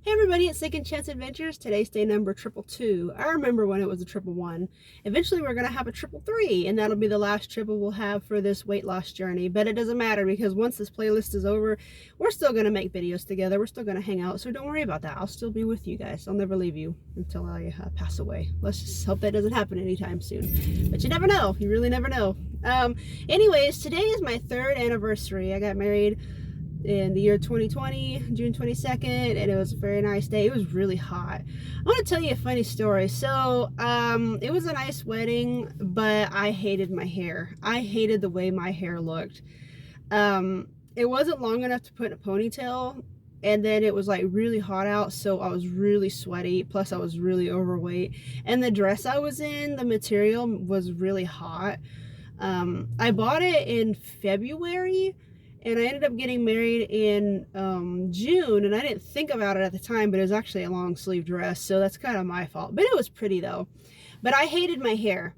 Hey everybody, it's Second Chance Adventures. Today's day number 222. I remember when it was a 111. Eventually we're going to have a 333, and that'll be the last triple we'll have for this weight loss journey. But it doesn't matter because once this playlist is over, we're still going to make videos together. We're still going to hang out, so don't worry about that. I'll still be with you guys. I'll never leave you until I pass away. Let's just hope that doesn't happen anytime soon. But you never know. You really never know. Anyways, today is my 3rd anniversary. I got married in the year 2020, June 22nd, and it was a very nice day. It was really hot. I want to tell you a funny story. So it was a nice wedding, but I hated my hair. I hated the way my hair looked. It wasn't long enough to put in a ponytail, and then it was like really hot out, so I was really sweaty, plus I was really overweight, and the dress I was in, the material was really hot. I bought it in February, and I ended up getting married in June, and I didn't think about it at the time, but it was actually a long sleeve dress, so that's kind of my fault. But it was pretty though. But I hated my hair.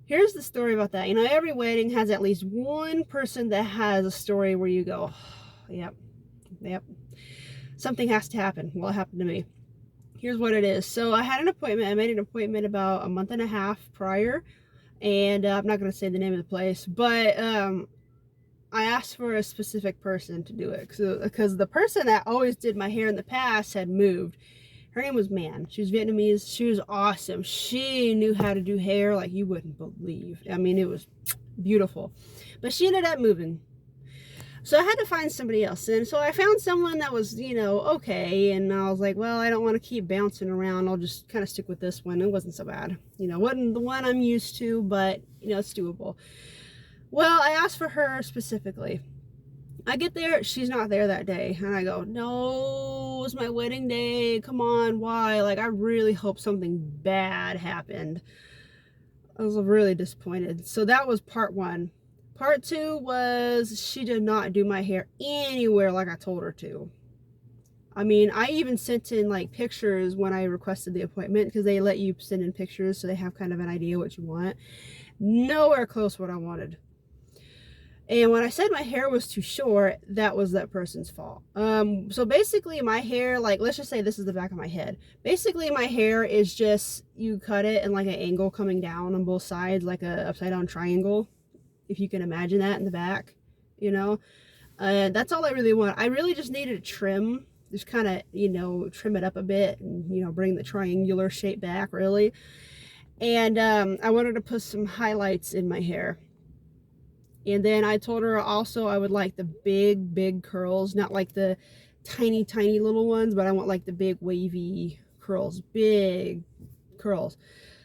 Here's the story about that. You know, every wedding has at least one person that has a story where you go, oh, yep, something has to happen. Well, it happened to me. Here's what it is. So I had an appointment. I made an appointment about a month and a half prior, and I'm not going to say the name of the place, but I asked for a specific person to do it because the person that always did my hair in the past had moved. Her name was Man. She was Vietnamese. She was awesome. She knew how to do hair like you wouldn't believe. I mean, it was beautiful. But she ended up moving. So I had to find somebody else. And so I found someone that was, you know, okay. And I was like, well, I don't want to keep bouncing around. I'll just kind of stick with this one. It wasn't so bad. You know, wasn't the one I'm used to, but, you know, it's doable. Well, I asked for her specifically. I get there, she's not there that day. And I go, no, it's my wedding day. Come on, why? Like, I really hope something bad happened. I was really disappointed. So that was part 1. Part 2 was she did not do my hair anywhere like I told her to. I mean, I even sent in like pictures when I requested the appointment, because they let you send in pictures so they have kind of an idea what you want. Nowhere close what I wanted. And when I said my hair was too short, that was that person's fault. So basically my hair, like, let's just say this is the back of my head. Basically my hair is just, you cut it in like an angle coming down on both sides, like a upside down triangle, if you can imagine that in the back, you know. That's all I really want. I really just needed a trim, just kind of, you know, trim it up a bit and, you know, bring the triangular shape back really. And I wanted to put some highlights in my hair. And then I told her also I would like the big curls, not like the tiny little ones, but I want like the big wavy curls, big curls.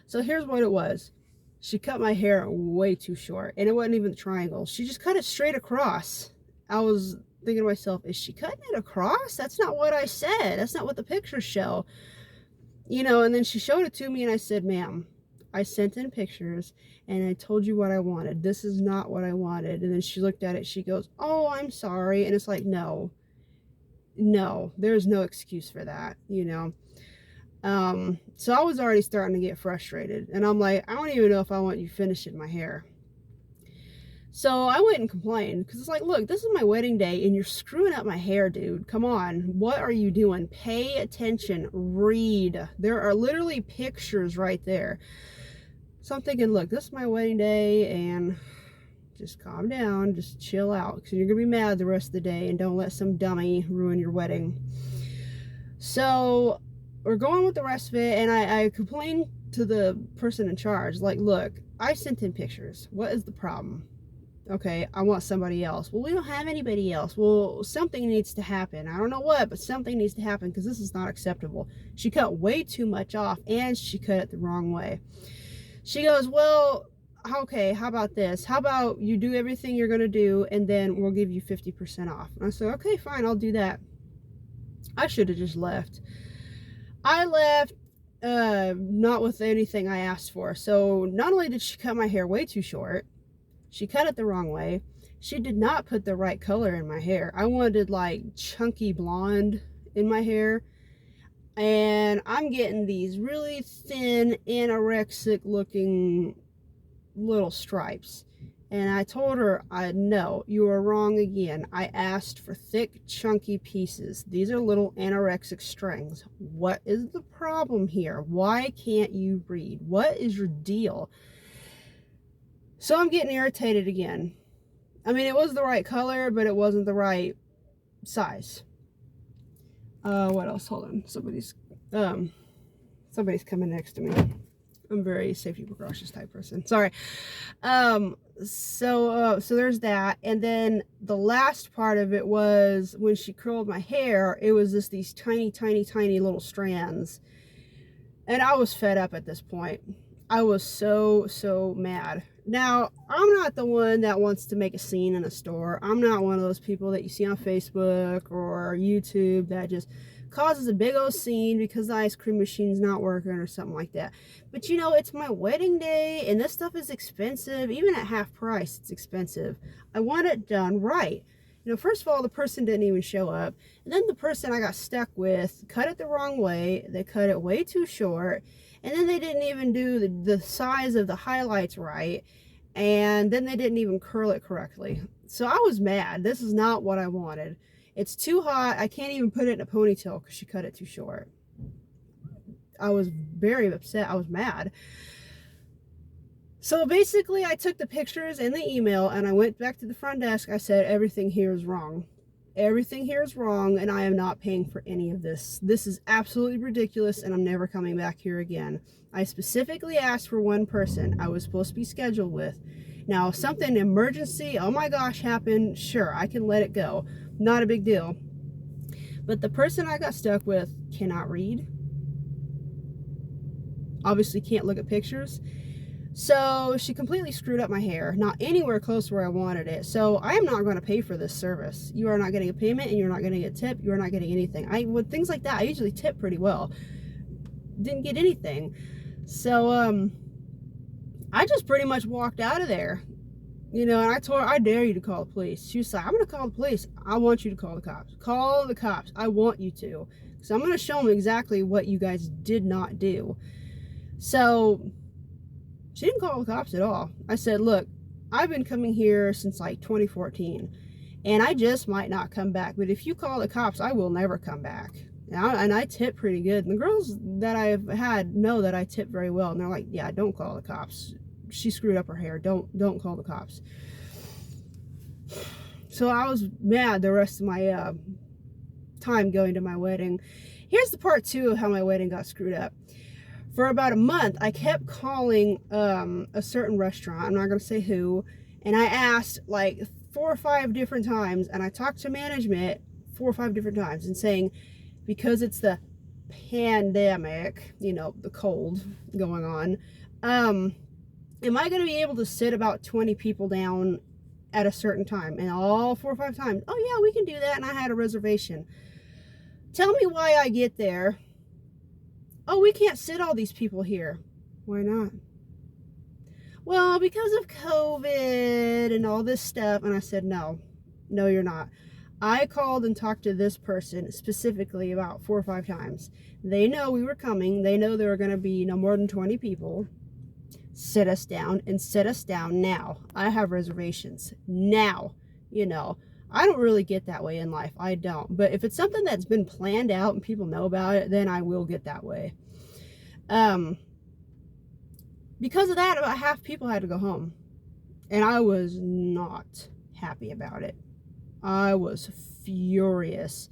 So here's what it was. She cut my hair way too short, and it wasn't even the triangle. She just cut it straight across. I was thinking to myself, is she cutting it across? That's not what I said. That's not what the pictures show. You know, and then she showed it to me, and I said, ma'am, I sent in pictures and I told you what I wanted. This is not what I wanted. And then she looked at it. She goes, oh, I'm sorry. And it's like, no, there's no excuse for that, you know. So I was already starting to get frustrated. And I'm like, I don't even know if I want you finishing my hair. So I went and complained, because it's like, look, this is my wedding day and you're screwing up my hair, dude. Come on. What are you doing? Pay attention. Read. There are literally pictures right there. So I'm thinking, look, this is my wedding day, and just calm down, just chill out, because you're going to be mad the rest of the day, and don't let some dummy ruin your wedding. So we're going with the rest of it, and I complained to the person in charge, like, look, I sent in pictures. What is the problem? Okay, I want somebody else. Well, we don't have anybody else. Well, something needs to happen. I don't know what, but something needs to happen, because this is not acceptable. She cut way too much off, and she cut it the wrong way. She goes, well, okay, how about this? How about you do everything you're going to do, and then we'll give you 50% off. And I said, okay, fine, I'll do that. I should have just left. I left not with anything I asked for. So not only did she cut my hair way too short, she cut it the wrong way. She did not put the right color in my hair. I wanted like chunky blonde in my hair. And I'm getting these really thin, anorexic looking little stripes. And I told her, no, you are wrong again. I asked for thick, chunky pieces. These are little anorexic strings. What is the problem here? Why can't you read? What is your deal? So I'm getting irritated again. I mean, it was the right color, but it wasn't the right size. What else? Hold on. Somebody's coming next to me. I'm a very safety precautions type person. Sorry. So there's that. And then the last part of it was when she curled my hair, it was just these tiny, tiny, tiny little strands. And I was fed up at this point. I was so mad. Now, I'm not the one that wants to make a scene in a store. I'm not one of those people that you see on Facebook or YouTube that just causes a big old scene because the ice cream machine's not working or something like that. But you know, it's my wedding day and this stuff is expensive. Even at half price, it's expensive. I want it done right. You know, first of all, the person didn't even show up. And then the person I got stuck with cut it the wrong way. They cut it way too short. And then they didn't even do the size of the highlights right. And then they didn't even curl it correctly. So I was mad. This is not what I wanted. It's too hot. I can't even put it in a ponytail because she cut it too short. I was very upset. I was mad. So basically, I took the pictures and the email and I went back to the front desk. I said, everything here is wrong. Everything here is wrong and I am not paying for any of this. This is absolutely ridiculous and I'm never coming back here again. I specifically asked for one person I was supposed to be scheduled with. Now, if something emergency, oh my gosh, happened, sure, I can let it go. Not a big deal. But the person I got stuck with cannot read. Obviously can't look at pictures. So she completely screwed up my hair. Not anywhere close to where I wanted it. So I am not going to pay for this service. You are not getting a payment and you're not getting a tip. You are not getting anything. With things like that, I usually tip pretty well. Didn't get anything. So I just pretty much walked out of there. You know, and I told her, I dare you to call the police. She was like, I'm going to call the police. I want you to call the cops. Call the cops. I want you to. So I'm going to show them exactly what you guys did not do. So she didn't call the cops at all. I said, look, I've been coming here since like 2014. And I just might not come back. But if you call the cops, I will never come back. And I tip pretty good. And the girls that I've had know that I tip very well. And they're like, yeah, don't call the cops. She screwed up her hair. Don't call the cops. So I was mad the rest of my time going to my wedding. Here's the part 2 of how my wedding got screwed up. For about a month, I kept calling a certain restaurant. I'm not going to say who. And I asked like 4 or 5 different times. And I talked to management 4 or 5 different times and saying, because it's the pandemic, you know, the cold going on, am I going to be able to sit about 20 people down at a certain time? And all 4 or 5 times, oh yeah, we can do that. And I had a reservation. Tell me why I get there. Oh, we can't sit all these people here. Why not? Well, because of COVID and all this stuff. And I said, no, you're not. I called and talked to this person specifically about 4 or 5 times. They know we were coming. They know there were going to be no more than 20 people. Sit us down and sit us down now. I have reservations now. You know, I don't really get that way in life. I don't. But if it's something that's been planned out and people know about it, then I will get that way. Because of that, about half people had to go home. And I was not happy about it. I was furious.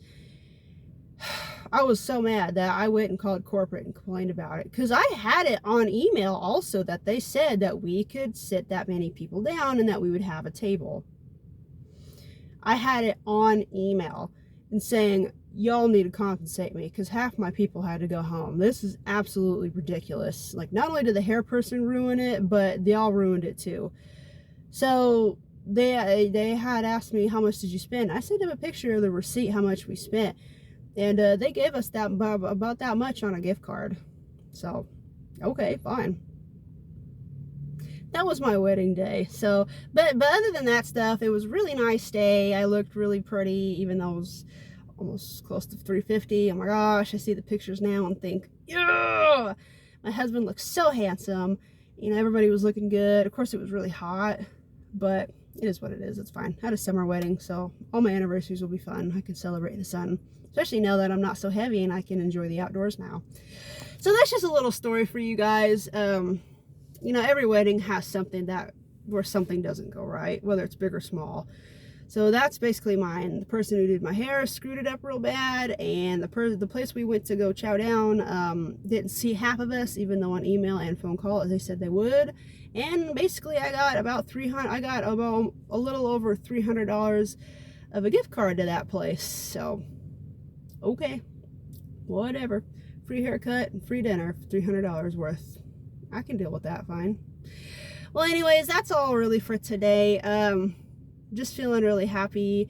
I was so mad that I went and called corporate and complained about it. Because I had it on email also that they said that we could sit that many people down and that we would have a table. I had it on email and saying, y'all need to compensate me because half my people had to go home. This is absolutely ridiculous. Like, not only did the hair person ruin it, but they all ruined it too. So they had asked me, how much did you spend? I sent them a picture of the receipt, how much we spent. And they gave us that about that much on a gift card. So, okay, fine. That was my wedding day. So, but other than that stuff, it was a really nice day. I looked really pretty, even though it was almost close to 350. Oh my gosh, I see the pictures now and think, yeah, my husband looks so handsome. You know, everybody was looking good. Of course, it was really hot. but it is what it is. It's fine. I had a summer wedding, so all my anniversaries will be fun. I can celebrate in the sun, especially now that I'm not so heavy and I can enjoy the outdoors now. So that's just a little story for you guys. You know, every wedding has something where something doesn't go right, whether it's big or small. So that's basically mine. The person who did my hair screwed it up real bad, and the place we went to go chow down didn't see half of us, even though on email and phone call they said they would. And basically I got about a little over $300 of a gift card to that place. So okay, whatever. Free haircut and free dinner for $300 worth. I can deal with that fine. Well, anyways, that's all really for today. Just feeling really happy.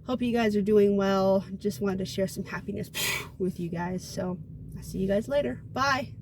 Hope you guys are doing well. Just wanted to share some happiness with you guys. So I'll see you guys later. Bye.